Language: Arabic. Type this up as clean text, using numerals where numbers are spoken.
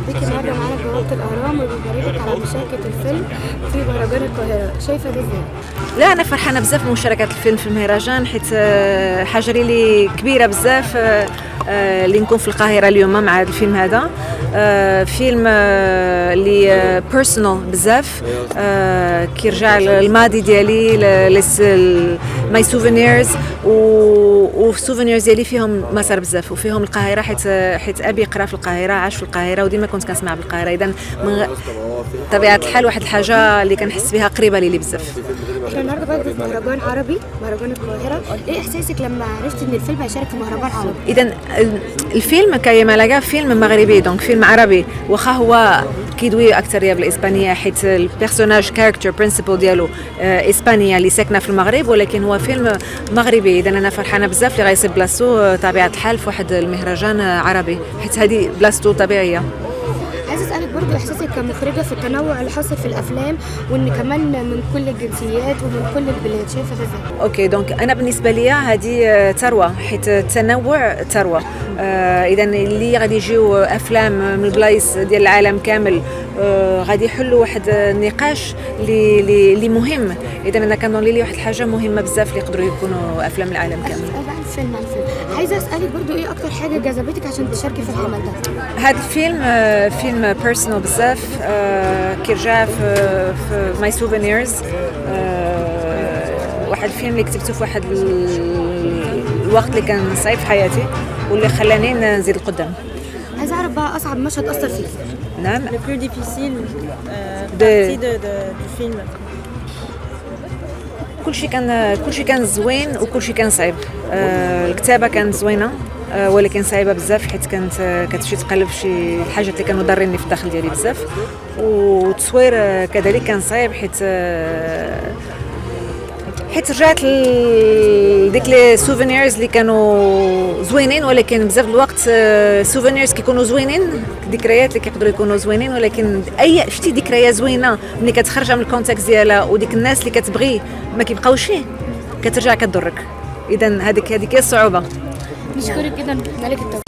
بيكي النهارده معانا في بوابة الأهرام وبنبارك على مشاركة الفيلم في مهرجان القاهرة، شايفة ده ازاي؟ لا انا فرحانه بزاف بمشاركه الفيلم في المهرجان، حيت حاجه لي كبيره بزاف اللي نكون في القاهره اليوم مع هذا الفيلم. هذا فيلم اللي بيرسونال بزاف، كيرجع للماضي ديالي، ماي سوفينيرز، والسوفينيرز ديالي فيهم مسار بزاف وفيهم القاهره، حيت ابي يقرا في القاهره، عاش في القاهره وديما كنت كنسمع بالقاهره. اذا من طبيعه الحال واحد الحاجه اللي كنحس بها قريبه لي بزاف. احنا النهارده بقى في مهرجان عربي، مهرجان القاهرة، ايه احساسك لما عرفت ان الفيلم هيشارك في مهرجان عربي؟ اذا الفيلم كيما لقى فيلم مغربي، دونك فيلم عربي، واخا هو كيدوي اكثريه بالاسبانيه حيت البيرسوناج كاركتر برينسيبل ديالو اسبانيه اللي ساكنه في المغرب، ولكن هو فيلم مغربي. اذا انا فرحانه بزاف اللي غيصيب بلاصتو طبيعه الحال في واحد المهرجان عربي، حيت هذه بلاصتو طبيعيه. عايزة اسألك برضو احساسك كمخرجة في التنوع اللي حاصل في الافلام، وان كمان من كل الجنسيات ومن كل البلاد، شايفة ده ازاي؟ اوكي، دونك انا بالنسبه لي هذه ثروه، حيت التنوع ثروه. اذا اللي غادي يجيو افلام من البلايص ديال العالم كامل غادي يحلوا واحد النقاش اللي مهم. اذا انا كنظن لي واحد الحاجه مهمه بزاف اللي يقدروا يكونوا افلام العالم كامل. عن الفيلم عايزة اسألك برضو ايه اكتر حاجة جذبتك عشان تشاركي في العمل ده؟ هذا الفيلم فيلم بيرسونال بزاف، كيرجع في ماي سوفينيرز، واحد الفيلم اللي كتبته في واحد الوقت اللي كان صعيب في حياتي واللي خلاني نزيد القدام. عايزة اعرف بقى اصعب مشهد اثر فيك. نعم، le plus difficile partie du film. كلشي كان زوين وكلشي كان صعيب. الكتابه كانت زوينه ولكن صعيبه بزاف، حيت كانت كتمشي تقلب شي الحاجات اللي كانوا ضاريني في الداخل ديالي بزاف. والتصوير كذلك كان صعيب، حيت رجعت لديك لي سوفينيرز اللي كانوا زوينين، ولكن بزاف الوقت سوفينيرز كيكونوا زوينين، ذكريات اللي كيقدروا يكونوا زوينين، ولكن شتي ذكريات زوينه ملي كتخرجها من الكونتكست ديالها وديك الناس اللي كتبغي ما كيبقاوش فيه كترجع كتضرك. اذا هذيك هي الصعوبه. نشكرك جدا، مالك التوفيق.